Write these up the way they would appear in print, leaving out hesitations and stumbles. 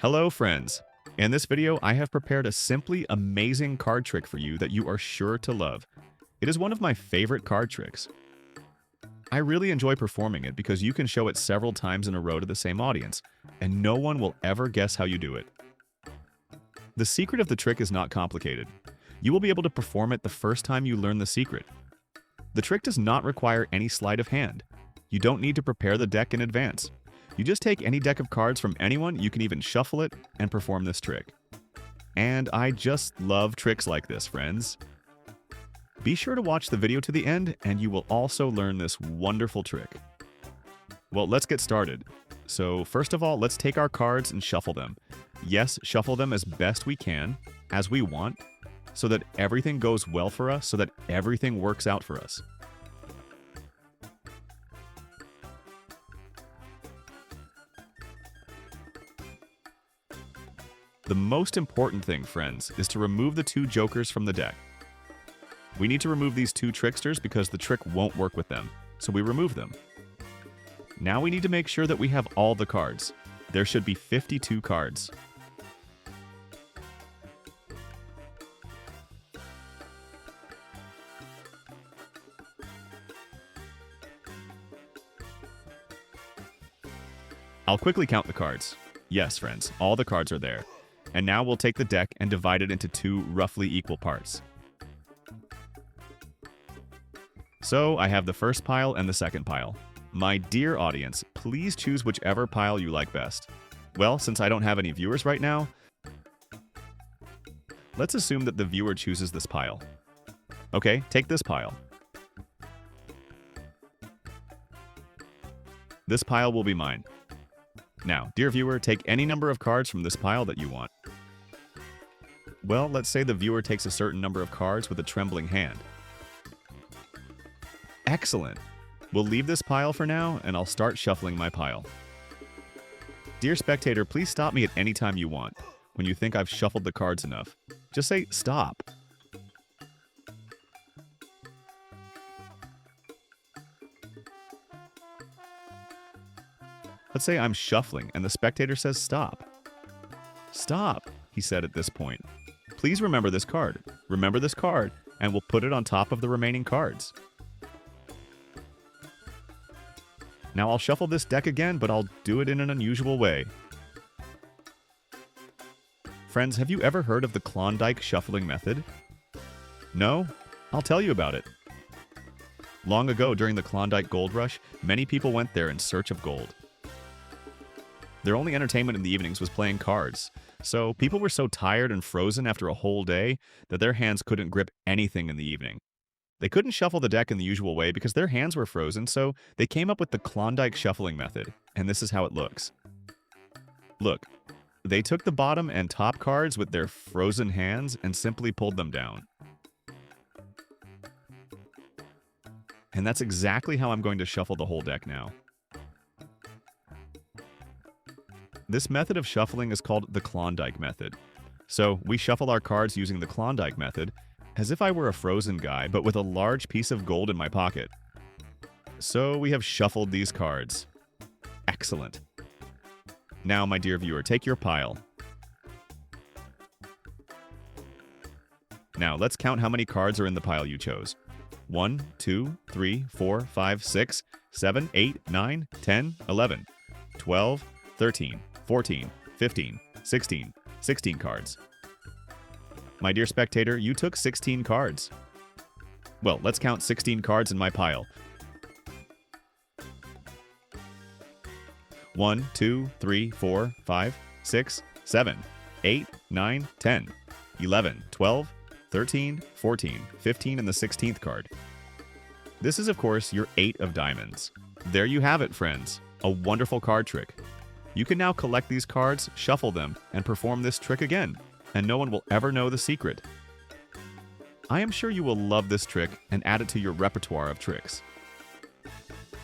Hello friends! In this video, I have prepared a simply amazing card trick for you that you are sure to love. It is one of my favorite card tricks. I really enjoy performing it because you can show it several times in a row to the same audience, and no one will ever guess how you do it. The secret of the trick is not complicated. You will be able to perform it the first time you learn the secret. The trick does not require any sleight of hand. You don't need to prepare the deck in advance. You just take any deck of cards from anyone, you can even shuffle it, and perform this trick. And I just love tricks like this, friends. Be sure to watch the video to the end, and you will also learn this wonderful trick. Well, let's get started. So first of all, let's take our cards and shuffle them. Yes, shuffle them as best we can, as we want, so that everything goes well for us, so that everything works out for us. The most important thing, friends, is to remove the two jokers from the deck. We need to remove these two tricksters because the trick won't work with them, so we remove them. Now we need to make sure that we have all the cards. There should be 52 cards. I'll quickly count the cards. Yes, friends, all the cards are there. And now we'll take the deck and divide it into two roughly equal parts. So I have the first pile and the second pile. My dear audience, please choose whichever pile you like best. Well, since I don't have any viewers right now, let's assume that the viewer chooses this pile. Okay, take this pile. This pile will be mine. Now, dear viewer, take any number of cards from this pile that you want. Well, let's say the viewer takes a certain number of cards with a trembling hand. Excellent! We'll leave this pile for now, and I'll start shuffling my pile. Dear spectator, please stop me at any time you want, when you think I've shuffled the cards enough. Just say, stop! Let's say I'm shuffling and the spectator says stop. Stop, he said at this point. Please remember this card. Remember this card, and we'll put it on top of the remaining cards. Now I'll shuffle this deck again, but I'll do it in an unusual way. Friends, have you ever heard of the Klondike shuffling method? No? I'll tell you about it. Long ago, during the Klondike Gold Rush, many people went there in search of gold. Their only entertainment in the evenings was playing cards, so people were so tired and frozen after a whole day that their hands couldn't grip anything in the evening. They couldn't shuffle the deck in the usual way because their hands were frozen, so they came up with the Klondike shuffling method, and this is how it looks. Look, they took the bottom and top cards with their frozen hands and simply pulled them down. And that's exactly how I'm going to shuffle the whole deck now. This method of shuffling is called the Klondike method. So we shuffle our cards using the Klondike method, as if I were a frozen guy, but with a large piece of gold in my pocket. So we have shuffled these cards. Excellent. Now, my dear viewer, take your pile. Now, let's count how many cards are in the pile you chose. 1, 2, 3, 4, 5, 6, 7, 8, 9, 10, 11, 12, 13, 14, 15, 16, 16 cards. My dear spectator, you took 16 cards. Well, let's count 16 cards in my pile. 1, 2, 3, 4, 5, 6, 7, 8, 9, 10, 11, 12, 13, 14, 15, and the 16th card. This is, of course, your 8 of diamonds. There you have it, friends. A wonderful card trick. You can now collect these cards, shuffle them, and perform this trick again, and no one will ever know the secret. I am sure you will love this trick and add it to your repertoire of tricks.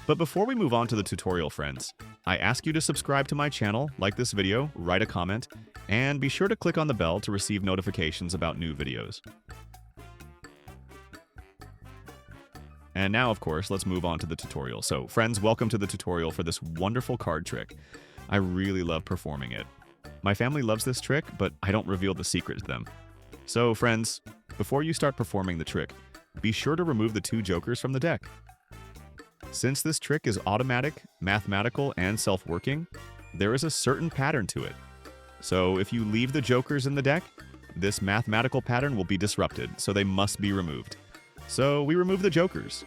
But before we move on to the tutorial, friends, I ask you to subscribe to my channel, like this video, write a comment, and be sure to click on the bell to receive notifications about new videos. And now, of course, let's move on to the tutorial. So, friends, welcome to the tutorial for this wonderful card trick. I really love performing it. My family loves this trick, but I don't reveal the secret to them. So, friends, before you start performing the trick, be sure to remove the 2 jokers from the deck. Since this trick is automatic, mathematical, and self-working, there is a certain pattern to it. So if you leave the jokers in the deck, this mathematical pattern will be disrupted, so they must be removed. So we remove the jokers.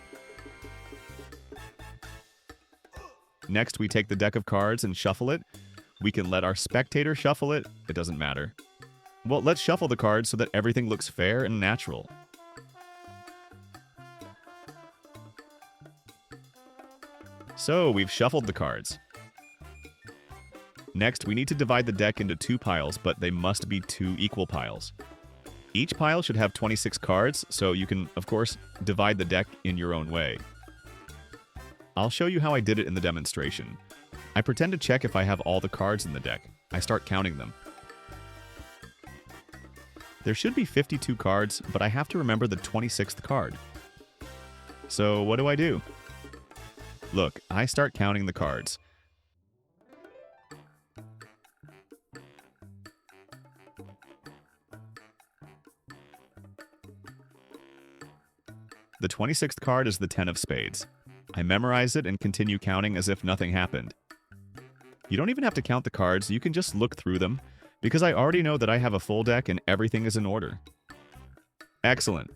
Next, we take the deck of cards and shuffle it. We can let our spectator shuffle it. It doesn't matter. Well, let's shuffle the cards so that everything looks fair and natural. So we've shuffled the cards. Next, we need to divide the deck into 2 piles, but they must be 2 equal piles. Each pile should have 26 cards, so you can, of course, divide the deck in your own way. I'll show you how I did it in the demonstration. I pretend to check if I have all the cards in the deck. I start counting them. There should be 52 cards, but I have to remember the 26th card. So what do? Look, I start counting the cards. The 26th card is the 10 of spades. I memorize it and continue counting as if nothing happened. You don't even have to count the cards, you can just look through them, because I already know that I have a full deck and everything is in order. Excellent.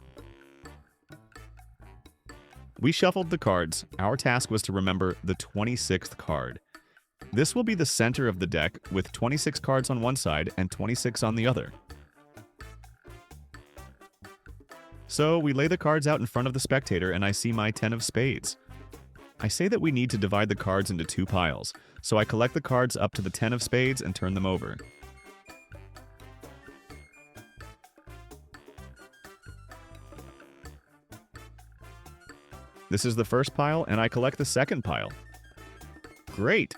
We shuffled the cards. Our task was to remember the 26th card. This will be the center of the deck with 26 cards on one side and 26 on the other. So we lay the cards out in front of the spectator and I see my 10 of spades. I say that we need to divide the cards into 2 piles, so I collect the cards up to the 10 of spades and turn them over. This is the first pile, and I collect the second pile. Great!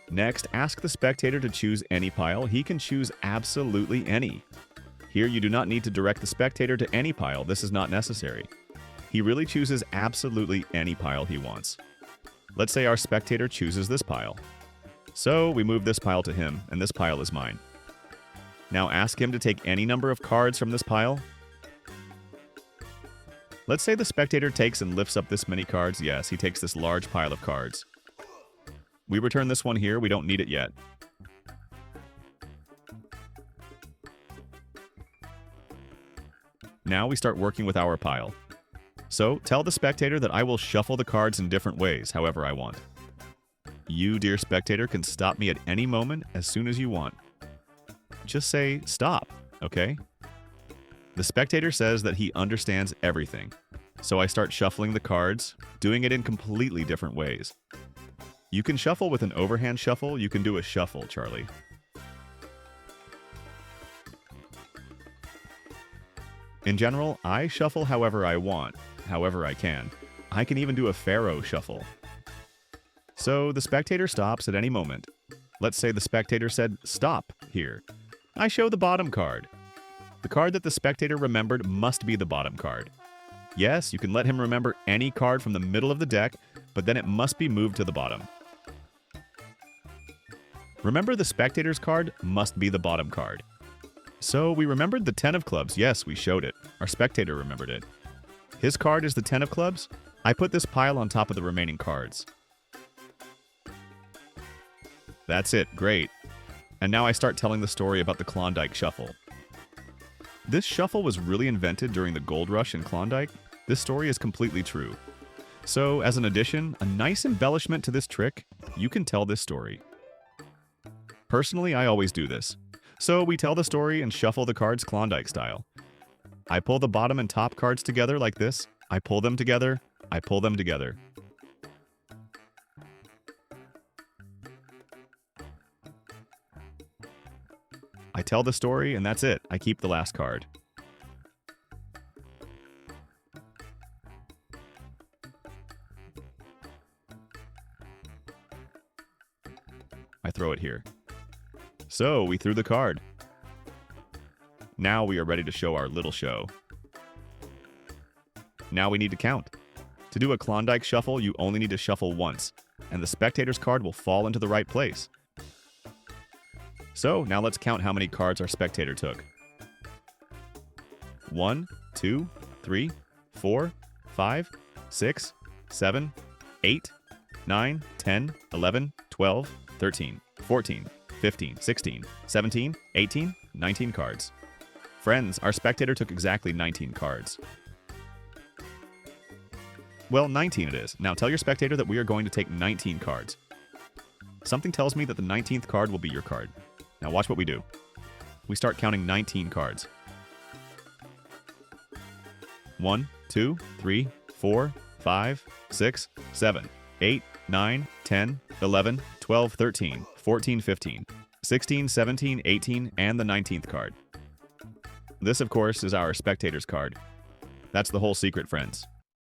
Next, ask the spectator to choose any pile. He can choose absolutely any. Here, you do not need to direct the spectator to any pile. This is not necessary. He really chooses absolutely any pile he wants. Let's say our spectator chooses this pile. So we move this pile to him, and this pile is mine. Now ask him to take any number of cards from this pile. Let's say the spectator takes and lifts up this many cards. Yes, he takes this large pile of cards. We return this one here. We don't need it yet. Now we start working with our pile. So tell the spectator that I will shuffle the cards in different ways, however I want. You, dear spectator, can stop me at any moment as soon as you want. Just say stop, okay? The spectator says that he understands everything. So I start shuffling the cards, doing it in completely different ways. You can shuffle with an overhand shuffle. You can do a shuffle, Charlie. In general, I shuffle however I want, however I can. I can even do a pharaoh shuffle. So the spectator stops at any moment. Let's say the spectator said, stop, here. I show the bottom card. The card that the spectator remembered must be the bottom card. Yes, you can let him remember any card from the middle of the deck, but then it must be moved to the bottom. Remember, the spectator's card must be the bottom card. So we remembered the 10 of clubs. Yes, we showed it. Our spectator remembered it. His card is the 10 of clubs. I put this pile on top of the remaining cards. That's it. Great. And now I start telling the story about the Klondike Shuffle. This shuffle was really invented during the gold rush in Klondike. This story is completely true. So, as an addition, a nice embellishment to this trick, you can tell this story. Personally, I always do this. So we tell the story and shuffle the cards Klondike style. I pull the bottom and top cards together like this. I pull them together. I pull them together. I tell the story, and that's it. I keep the last card. I throw it here. So, we threw the card. Now we are ready to show our little show. Now we need to count. To do a Klondike shuffle, you only need to shuffle once, and the spectator's card will fall into the right place. So now let's count how many cards our spectator took. 1, 2, 3, 4, 5, 6, 7, 8, 9, 10, 11, 12, 13, 14, 15, 16, 17, 18, 19 cards. Friends, our spectator took exactly 19 cards. Well, 19 it is. Now tell your spectator that we are going to take 19 cards. Something tells me that the 19th card will be your card. Now watch what we do. We start counting 19 cards. 1, 2, 3, 4, 5, 6, 7, 8, 9, 10, 11, 12, 13, 14, 15, 16, 17, 18, and the 19th card. This, of course, is our spectator's card. That's the whole secret, friends.